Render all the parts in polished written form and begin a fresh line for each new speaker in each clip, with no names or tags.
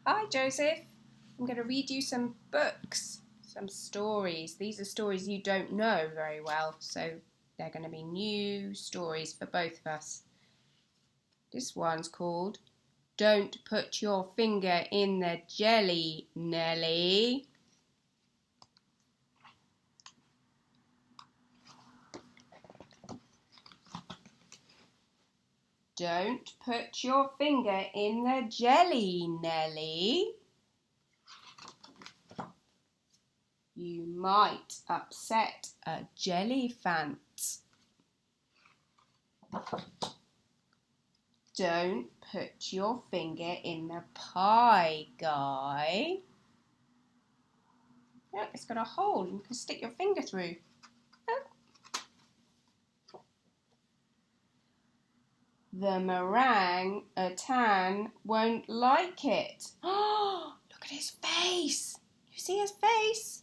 Hi Joseph, I'm going to read you some books, some stories. These are stories you don't know very well, so they're going to be new stories for both of us. This one's called Don't Put Your Finger in the Jelly, Nelly. Don't put your finger in the jelly, Nelly. You might upset a jellyphant. Don't put your finger in the pie, Guy. Look, it's got a hole and you can stick your finger through. Look. The meringue-a-tan won't like it. Oh, look at his face. You see his face?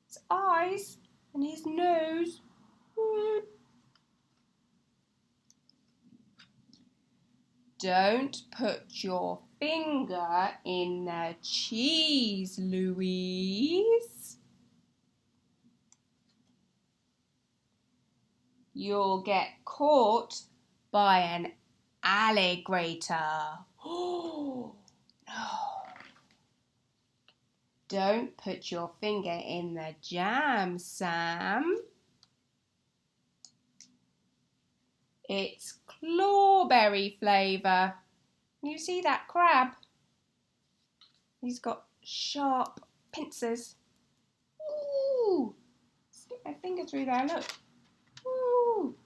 His eyes and his nose. Don't put your finger in the cheese, Louise. You'll get caught by an alligator. Oh, no. Don't put your finger in the jam, Sam. It's clawberry flavour. You see that crab? He's got sharp pincers. Ooh! Stick my finger through there, look. Ooh!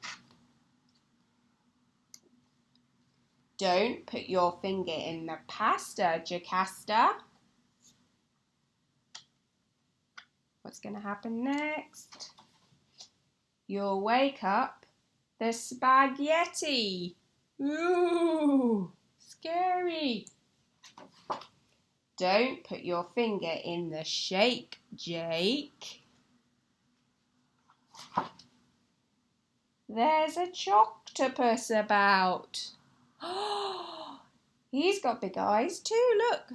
Don't put your finger in the pasta, Jocasta. What's going to happen next? You'll wake up the spaghetti. Ooh, scary. Don't put your finger in the shake, Jake. There's a choctopus about. Oh, he's got big eyes too, look.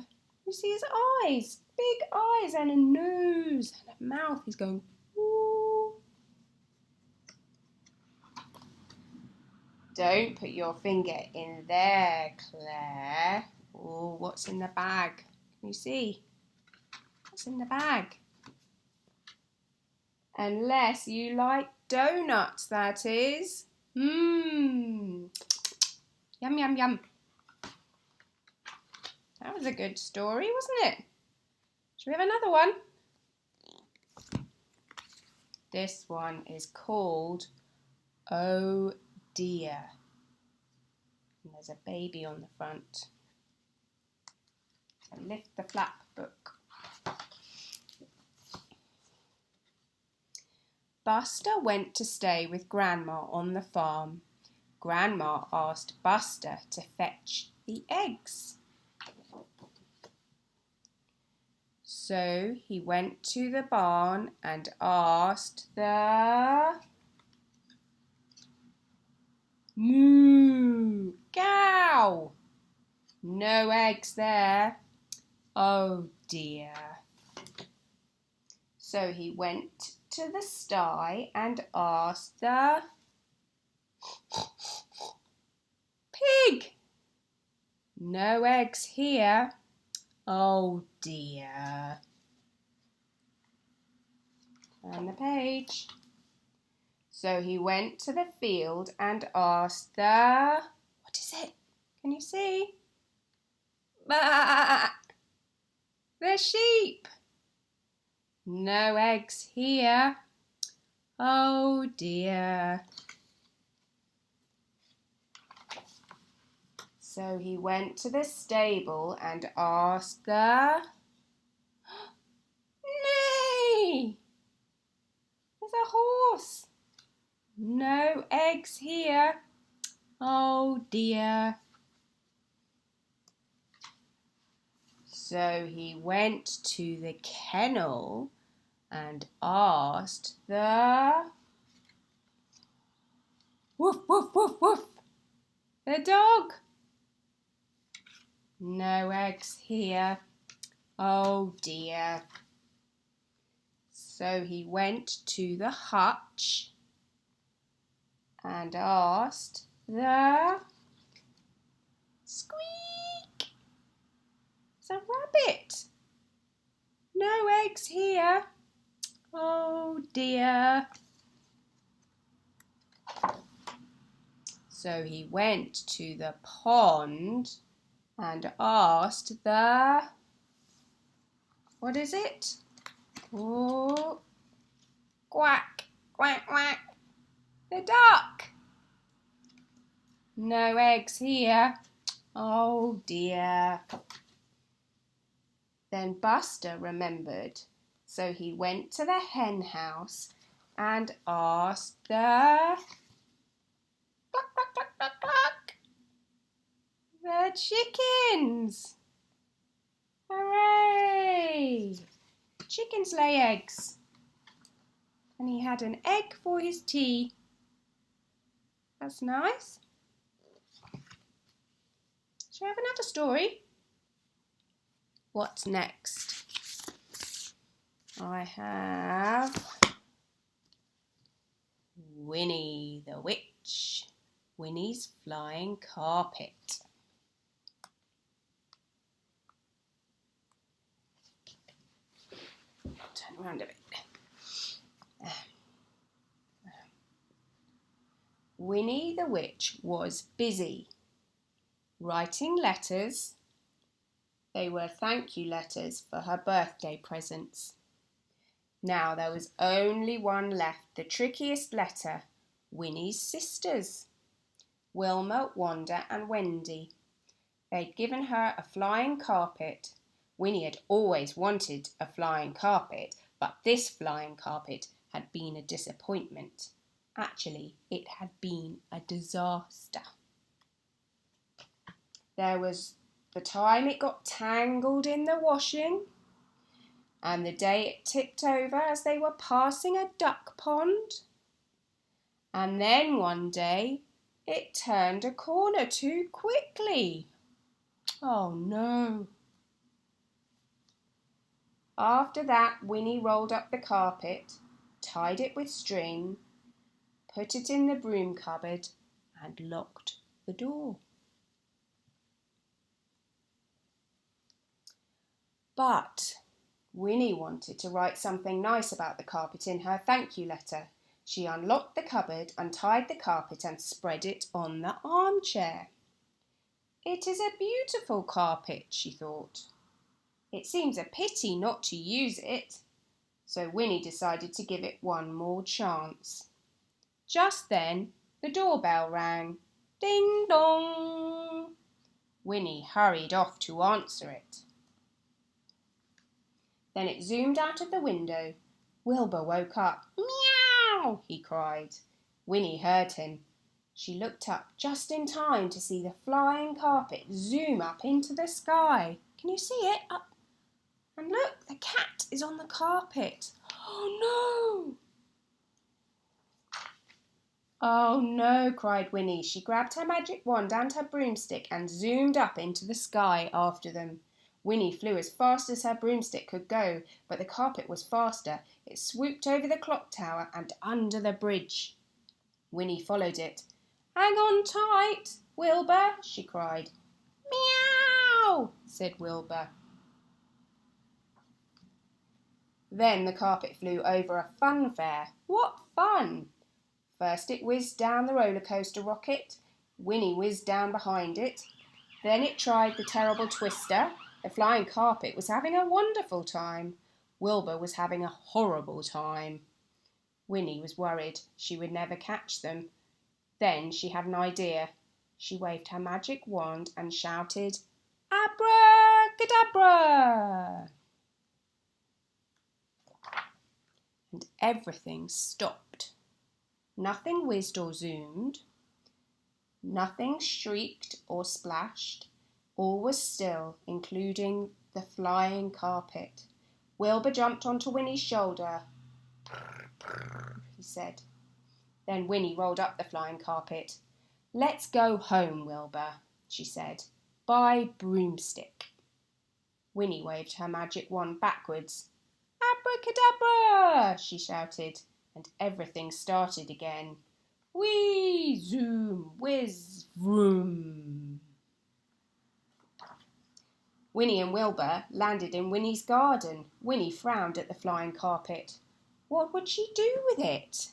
You see his eyes, big eyes and a nose and a mouth. He's going, ooh. Don't put your finger in there, Claire. Oh, what's in the bag? Can you see? What's in the bag? Unless you like donuts, that is. Mmm. Yum, yum, yum. That was a good story, wasn't it? Should we have another one? This one is called Oh Dear. And there's a baby on the front. So lift the flap book. Buster went to stay with Grandma on the farm. Grandma asked Buster to fetch the eggs. So he went to the barn and asked the moo cow. No eggs there. Oh dear. So he went to the sty and asked the pig. No eggs here. Oh dear. Turn the page. So he went to the field and asked the... What is it? Can you see? Bah! The sheep. No eggs here. Oh dear. So he went to the stable and asked the... Nay! There's a horse. No eggs here. Oh dear. So he went to the kennel and asked the... Woof, woof, woof, woof. The dog. No eggs here. Oh dear. So he went to the hutch and asked the squeak. It's a rabbit. No eggs here. Oh dear. So he went to the pond and asked the, what is it? Oh, quack, quack, quack. The duck. No eggs here. Oh dear. Then Buster remembered, so he went to the hen house and asked the cluck, cluck, cluck, cluck, cluck, the chickens. Hooray! Chickens lay eggs. And he had an egg for his tea. That's nice. Shall I have another story? What's next? I have Winnie the Witch. Winnie's Flying Carpet. Turn around a bit. Winnie the Witch was busy writing letters. They were thank you letters for her birthday presents. Now there was only one left, the trickiest letter, Winnie's sisters, Wilma, Wanda and Wendy. They'd given her a flying carpet. Winnie had always wanted a flying carpet, but this flying carpet had been a disappointment. Actually, it had been a disaster. There was the time it got tangled in the washing, and the day it tipped over as they were passing a duck pond. And then one day it turned a corner too quickly. Oh no. After that, Winnie rolled up the carpet, tied it with string, put it in the broom cupboard and locked the door. But Winnie wanted to write something nice about the carpet in her thank you letter. She unlocked the cupboard, untied the carpet and spread it on the armchair. It is a beautiful carpet, she thought. It seems a pity not to use it. So Winnie decided to give it one more chance. Just then the doorbell rang. Ding dong! Winnie hurried off to answer it. Then it zoomed out of the window. Wilbur woke up. Meow! He cried. Winnie heard him. She looked up just in time to see the flying carpet zoom up into the sky. Can you see it? Up. And look, the cat is on the carpet. Oh no! Oh no, cried Winnie. She grabbed her magic wand and her broomstick and zoomed up into the sky after them. Winnie flew as fast as her broomstick could go, but the carpet was faster. It swooped over the clock tower and under the bridge. Winnie followed it. Hang on tight, Wilbur, she cried. Meow, said Wilbur. Then the carpet flew over a fun fair. What fun! First it whizzed down the roller coaster rocket. Winnie whizzed down behind it. Then it tried the terrible twister. The flying carpet was having a wonderful time. Wilbur was having a horrible time. Winnie was worried she would never catch them. Then she had an idea. She waved her magic wand and shouted, Abracadabra! And everything stopped. Nothing whizzed or zoomed. Nothing shrieked or splashed. All was still, including the flying carpet. Wilbur jumped onto Winnie's shoulder. Prr, prr, he said. Then Winnie rolled up the flying carpet. Let's go home, Wilbur, she said. By broomstick. Winnie waved her magic wand backwards. Abracadabra! She shouted, and everything started again. Whee! Zoom! Whiz! Vroom! Winnie and Wilbur landed in Winnie's garden. Winnie frowned at the flying carpet. What would she do with it?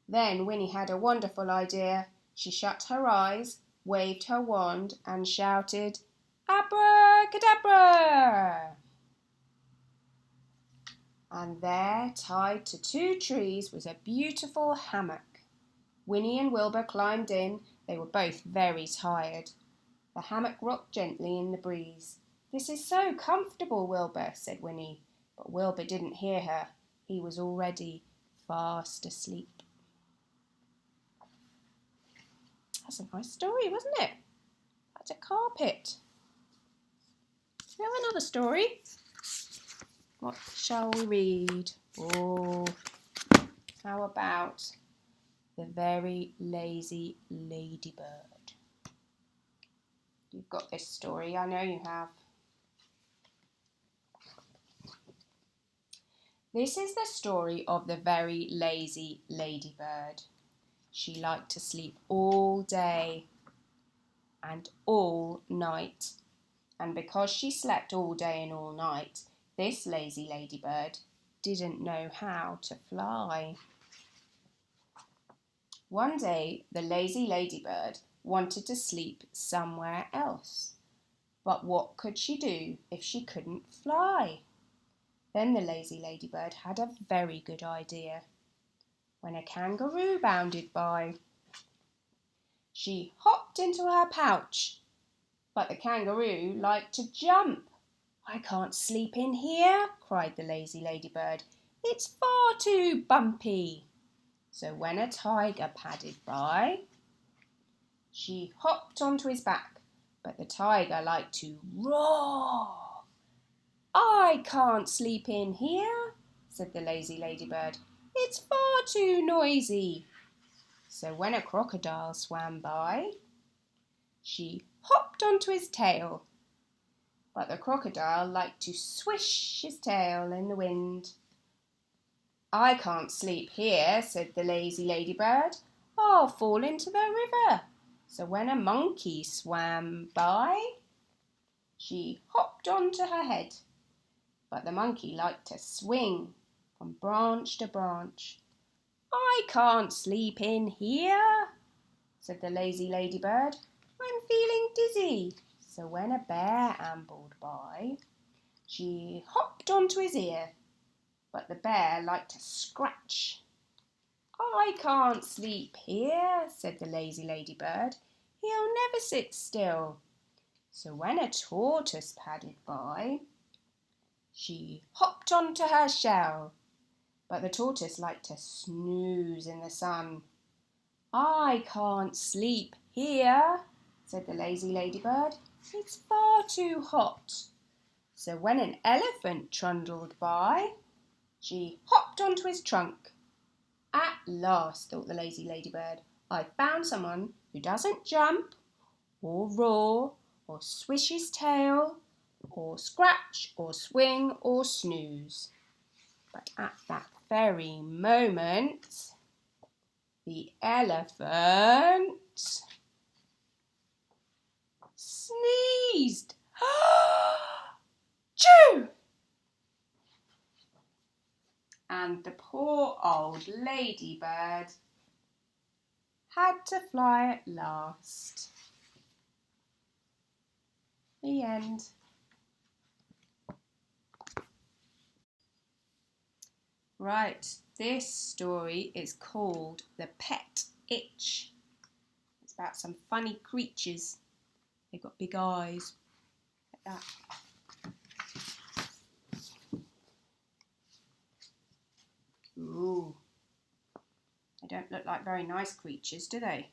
Then Winnie had a wonderful idea. She shut her eyes, waved her wand, and shouted, Abracadabra! And there, tied to 2 trees, was a beautiful hammock. Winnie and Wilbur climbed in. They were both very tired. The hammock rocked gently in the breeze. This is so comfortable, Wilbur, said Winnie. But Wilbur didn't hear her. He was already fast asleep. That's a nice story, wasn't it? That's a carpet. Now another story. What shall we read? Oh, how about The Very Lazy Ladybird? You've got this story, I know you have. This is the story of the very lazy ladybird. She liked to sleep all day and all night. And because she slept all day and all night, this lazy ladybird didn't know how to fly. One day, the lazy ladybird wanted to sleep somewhere else. But what could she do if she couldn't fly? Then the lazy ladybird had a very good idea. When a kangaroo bounded by, she hopped into her pouch. But the kangaroo liked to jump. I can't sleep in here, cried the lazy ladybird. It's far too bumpy. So when a tiger padded by, she hopped onto his back. But the tiger liked to roar. I can't sleep in here, said the lazy ladybird. It's far too noisy. So when a crocodile swam by, she hopped onto his tail. But the crocodile liked to swish his tail in the wind. I can't sleep here, said the lazy ladybird. I'll fall into the river. So when a monkey swam by, she hopped onto her head. But the monkey liked to swing from branch to branch. I can't sleep in here, said the lazy ladybird. I'm feeling dizzy. So when a bear ambled by, she hopped onto his ear. But the bear liked to scratch. I can't sleep here, said the lazy ladybird. He'll never sit still. So when a tortoise padded by, she hopped onto her shell. But the tortoise liked to snooze in the sun. I can't sleep here, said the lazy ladybird. It's far too hot. So when an elephant trundled by, she hopped onto his trunk. At last, thought the lazy ladybird, I've found someone who doesn't jump or roar or swish his tail or scratch or swing or snooze. But at that very moment, the elephant sneezed. Choo! And the poor old ladybird had to fly at last. The end. Right, this story is called The Pet Itch. It's about some funny creatures. They've got big eyes, like that. Ooh, they don't look like very nice creatures, do they?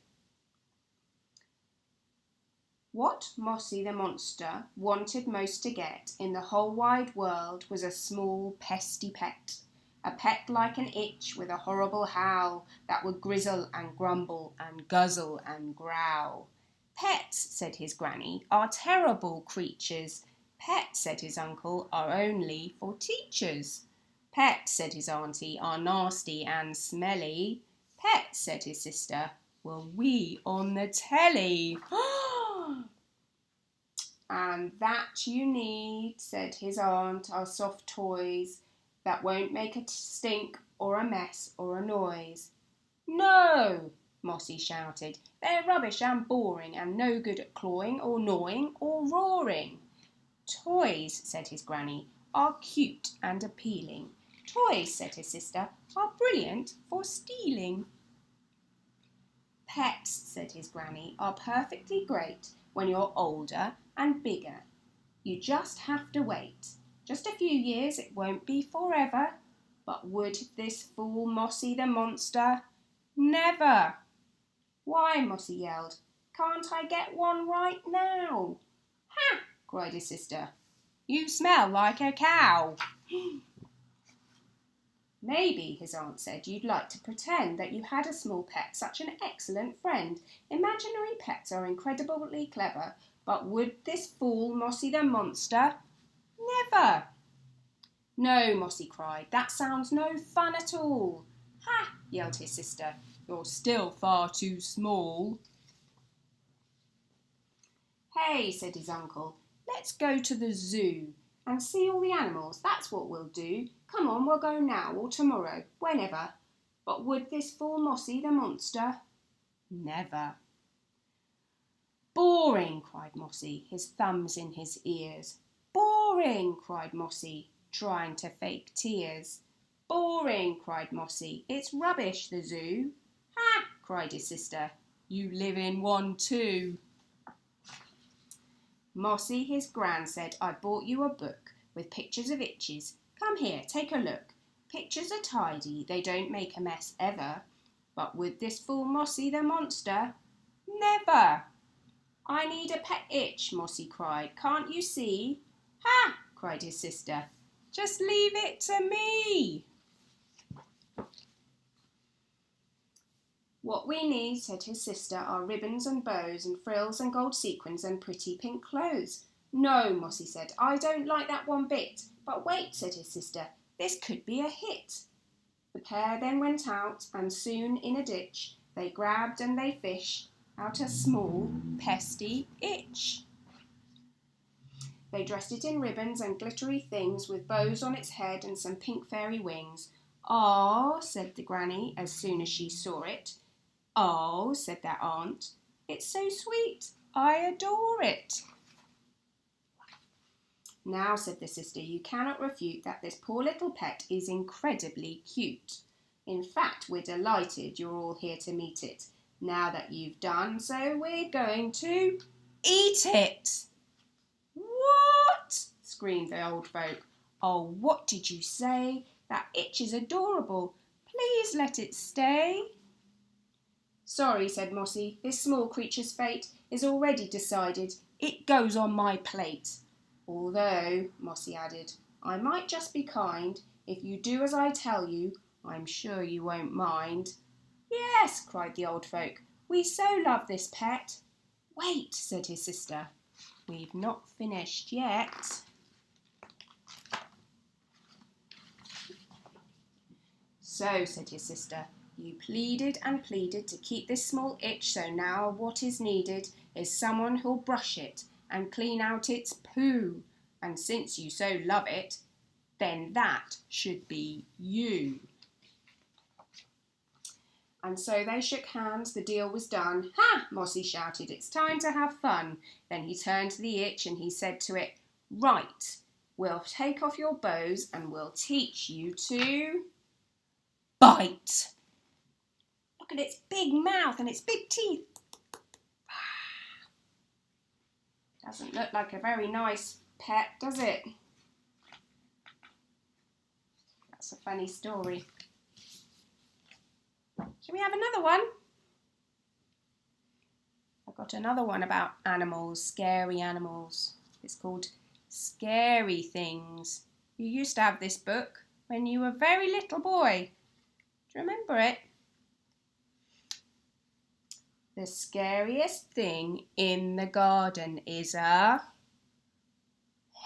What Mossy the monster wanted most to get in the whole wide world was a small pesty pet. A pet like an itch with a horrible howl that would grizzle and grumble and guzzle and growl. Pets, said his granny, are terrible creatures. Pets, said his uncle, are only for teachers. Pets, said his auntie, are nasty and smelly. Pets, said his sister, will wee on the telly. And that you need, said his aunt, are soft toys that won't make a stink or a mess or a noise. No, Mossy shouted. They're rubbish and boring and no good at clawing or gnawing or roaring. Toys, said his granny, are cute and appealing. Toys, said his sister, are brilliant for stealing. Pets, said his granny, are perfectly great when you're older and bigger. You just have to wait. Just a few years, it won't be forever. But would this fool Mossy the monster? Never! Why, Mossy yelled, can't I get one right now? Ha! Cried his sister. You smell like a cow. Maybe, his aunt said, you'd like to pretend that you had a small pet, such an excellent friend. Imaginary pets are incredibly clever, but would this fool Mossy the monster? Never! No, Mossy cried, that sounds no fun at all. Ha! Yelled his sister, you're still far too small. Hey, said his uncle, let's go to the zoo and see all the animals. That's what we'll do. Come on, we'll go now or tomorrow, whenever. But would this fool Mossy the monster? Never. Boring, cried Mossy, his thumbs in his ears. Boring, cried Mossy, trying to fake tears. Boring, cried Mossy, it's rubbish, the zoo. Ha! Cried his sister, you live in one too. Mossy, his gran, said, I bought you a book with pictures of itches. Come here, take a look. Pictures are tidy, they don't make a mess ever. But would this fool Mossy the monster? Never! I need a pet itch, Mossy cried. Can't you see? Ha! Cried his sister. Just leave it to me. What we need, said his sister, are ribbons and bows and frills and gold sequins and pretty pink clothes. No, Mossy said, I don't like that one bit. But wait, said his sister, this could be a hit. The pair then went out, and soon in a ditch they grabbed and they fished out a small, pesty itch. They dressed it in ribbons and glittery things, with bows on its head and some pink fairy wings. Oh, said the granny as soon as she saw it. Oh, said their aunt, it's so sweet, I adore it. Now, said the sister, you cannot refute that this poor little pet is incredibly cute. In fact, we're delighted you're all here to meet it. Now that you've done so, we're going to eat it. What? Screamed the old folk. Oh, what did you say? That itch is adorable. Please let it stay. Sorry, said Mossy, this small creature's fate is already decided. It goes on my plate. Although, Mossy added, I might just be kind. If you do as I tell you, I'm sure you won't mind. Yes, cried the old folk, we so love this pet. Wait, said his sister, we've not finished yet. So, said his sister, you pleaded and pleaded to keep this small itch, so now what is needed is someone who'll brush it and clean out its poo. And since you so love it, then that should be you. And so they shook hands, the deal was done. Ha! Mossy shouted, it's time to have fun. Then he turned to the itch and he said to it, right, we'll take off your bows and we'll teach you to bite. Look at its big mouth and its big teeth. Doesn't look like a very nice pet, does it? That's a funny story. Shall we have another one? I've got another one about animals, scary animals. It's called Scary Things. You used to have this book when you were a very little boy. Do you remember it? The scariest thing in the garden is a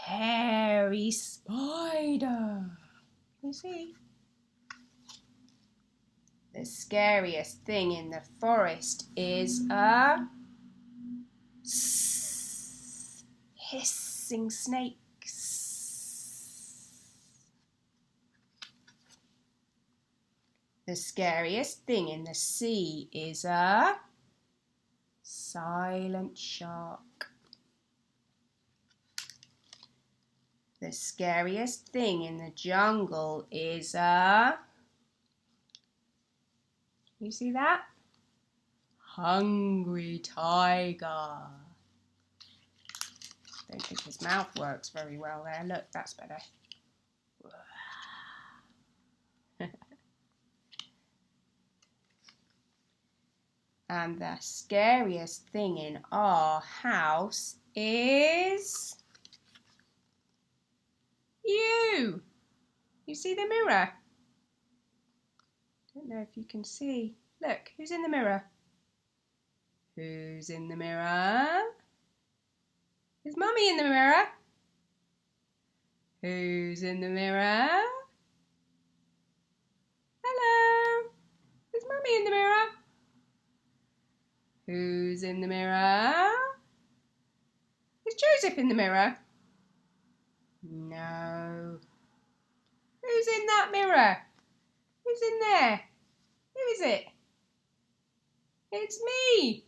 hairy spider. You see? The scariest thing in the forest is a hissing snake. The scariest thing in the sea is a silent shark. The scariest thing in the jungle is a... You see that? Hungry tiger. Don't think his mouth works very well there. Look, that's better. And the scariest thing in our house is you. You see the mirror? Don't know if you can see. Look, who's in the mirror? Who's in the mirror? Is Mummy in the mirror? Who's in the mirror? Hello. Is Mummy in the mirror? Who's in the mirror? Is Joseph in the mirror? No. Who's in that mirror? Who's in there? Who is it? It's me.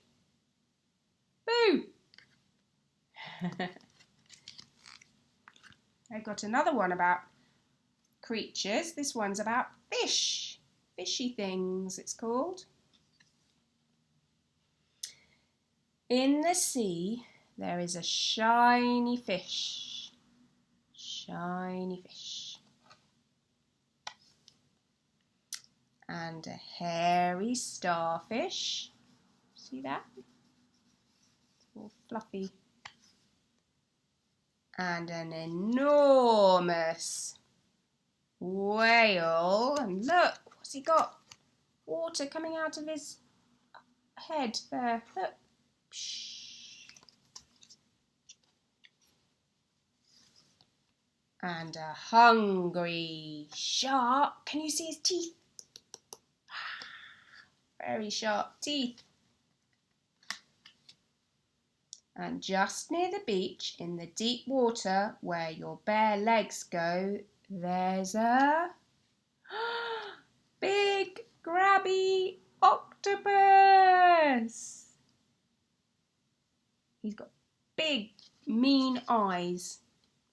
Boo. I got another one about creatures. This one's about fish. Fishy things, it's called. In the sea, there is a shiny fish. Shiny fish. And a hairy starfish. See that? It's all fluffy. And an enormous whale. And look, what's he got? Water coming out of his head there. Look. And a hungry shark. Can you see his teeth? Very sharp teeth. And just near the beach, in the deep water where your bare legs go, there's a big grabby octopus. He's got big, mean eyes.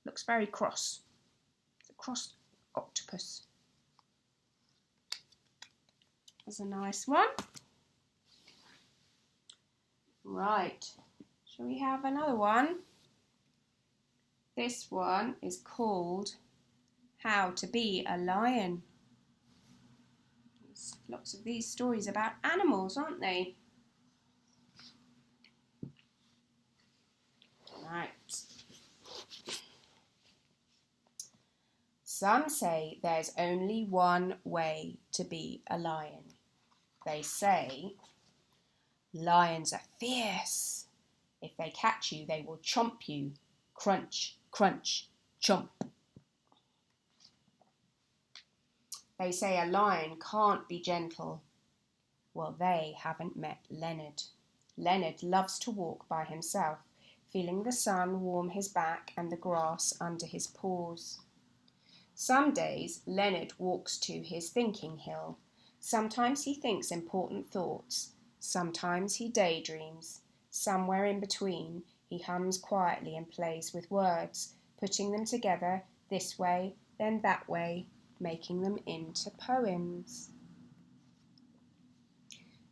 Looks very cross. It's a cross octopus. That's a nice one. Right. Shall we have another one? This one is called How to Be a Lion. There's lots of these stories about animals, aren't they? Right. Some say there's only one way to be a lion. They say lions are fierce. If they catch you, they will chomp you. Crunch, crunch, chomp. They say a lion can't be gentle. Well, they haven't met Leonard. Leonard loves to walk by himself, feeling the sun warm his back and the grass under his paws. Some days Leonard walks to his thinking hill. Sometimes he thinks important thoughts. Sometimes he daydreams. Somewhere in between, he hums quietly and plays with words, putting them together this way, then that way, making them into poems.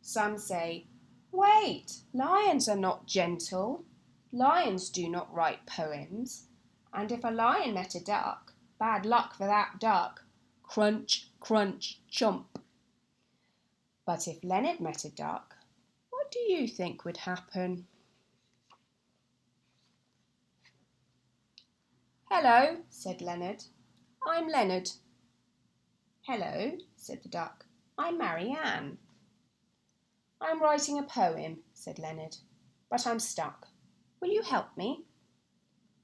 Some say, wait, lions are not gentle. Lions do not write poems. And if a lion met a duck, bad luck for that duck. Crunch, crunch, chomp. But if Leonard met a duck, what do you think would happen? Hello, said Leonard. I'm Leonard. Hello, said the duck. I'm Marianne. I'm writing a poem, said Leonard, but I'm stuck. Will you help me?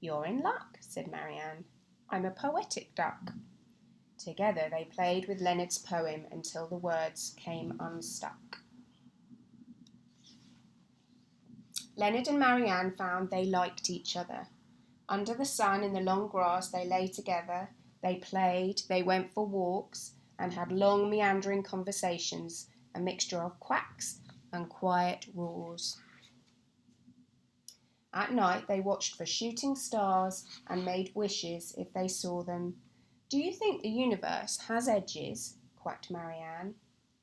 You're in luck, said Marianne. I'm a poetic duck. Together they played with Leonard's poem until the words came unstuck. Leonard and Marianne found they liked each other. Under the sun in the long grass they lay together, they played, they went for walks, and had long meandering conversations, a mixture of quacks and quiet roars. At night they watched for shooting stars and made wishes if they saw them. Do you think the universe has edges? Quacked Marianne.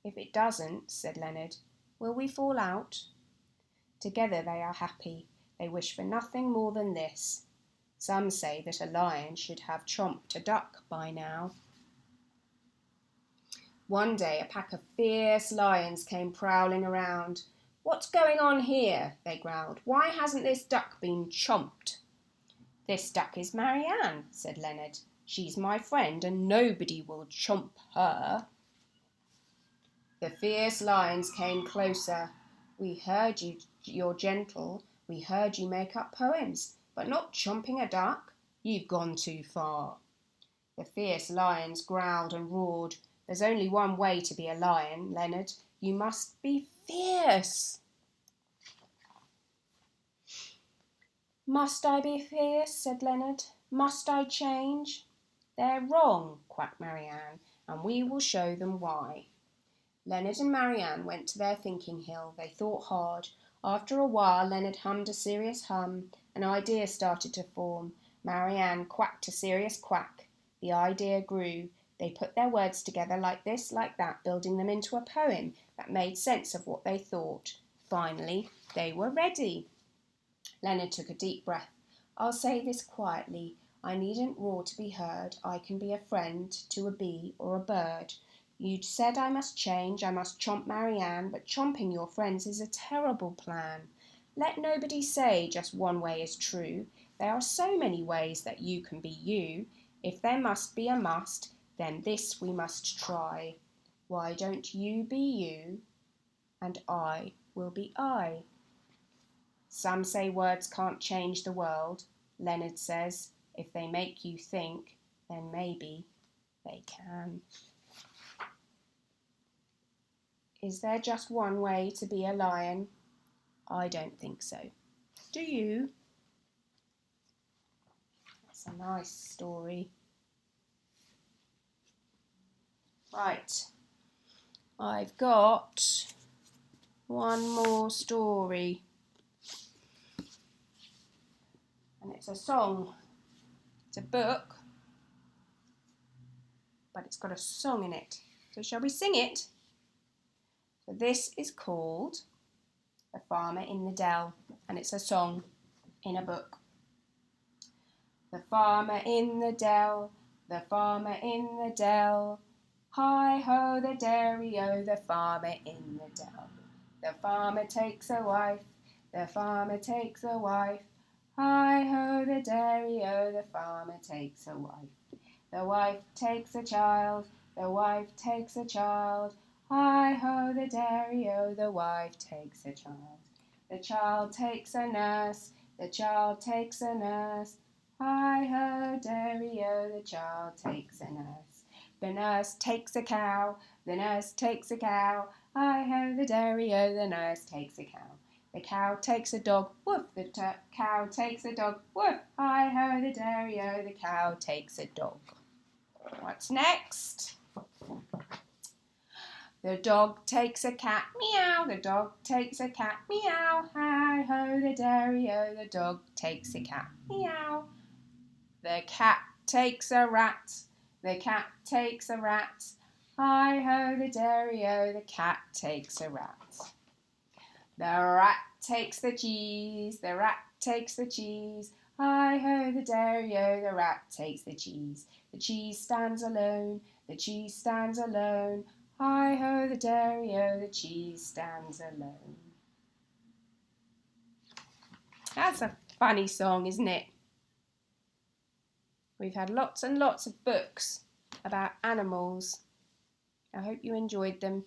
If it doesn't, said Leonard, will we fall out? Together they are happy. They wish for nothing more than this. Some say that a lion should have chomped a duck by now. One day a pack of fierce lions came prowling around. What's going on here? They growled. Why hasn't this duck been chomped? This duck is Marianne, said Leonard. She's my friend and nobody will chomp her. The fierce lions came closer. We heard you're gentle. We heard you make up poems, but not chomping a duck. You've gone too far. The fierce lions growled and roared. There's only one way to be a lion, Leonard. You must be fierce. Must I be fierce? Said Leonard. Must I change? They're wrong, quacked Marianne, and we will show them why. Leonard and Marianne went to their thinking hill. They thought hard. After a while, Leonard hummed a serious hum. An idea started to form. Marianne quacked a serious quack. The idea grew. They put their words together like this, like that, building them into a poem that made sense of what they thought. Finally, they were ready. Leonard took a deep breath. I'll say this quietly. I needn't roar to be heard. I can be a friend to a bee or a bird. You said I must change, I must chomp Marianne, but chomping your friends is a terrible plan. Let nobody say just one way is true. There are so many ways that you can be you. If there must be a must, then this we must try. Why don't you be you, and I will be I? Some say words can't change the world. Leonard says, if they make you think, then maybe they can. Is there just one way to be a lion? I don't think so. Do you? That's a nice story. Right, I've got one more story. And it's a song. It's a book, but it's got a song in it. So shall we sing it? So this is called The Farmer in the Dell, and it's a song in a book. The farmer in the dell, the farmer in the dell. Hi-ho, the dairy-o, the farmer in the dell. The farmer takes a wife, the farmer takes a wife. Hi-ho, the dairy-o, the farmer takes a wife. The wife takes a child, the wife takes a child. Hi-ho, the dairy-o, the wife takes a child. The child takes a nurse, the child takes a nurse. Hi-ho, dairy-o, the child takes a nurse. The nurse takes a cow, the nurse takes a cow. Hi-ho, the dairy-o, the nurse takes a cow. The cow takes a dog, woof, the cow takes a dog, woof. Hi-ho, the dairy-o, the cow takes a dog. What's next? The dog takes a cat, meow. The dog takes a cat, meow. Hi-ho, the dairy-o, the dog takes a cat, meow. The cat takes a rat, the cat takes a rat. Hi-ho, the dairy-o, the cat takes a rat. The rat takes the cheese, the rat takes the cheese. Hi-ho, the dairy-o, the rat takes the cheese. The cheese stands alone, the cheese stands alone. Hi-ho, the dairy-o, the cheese stands alone. That's a funny song, isn't it? We've had lots and lots of books about animals. I hope you enjoyed them.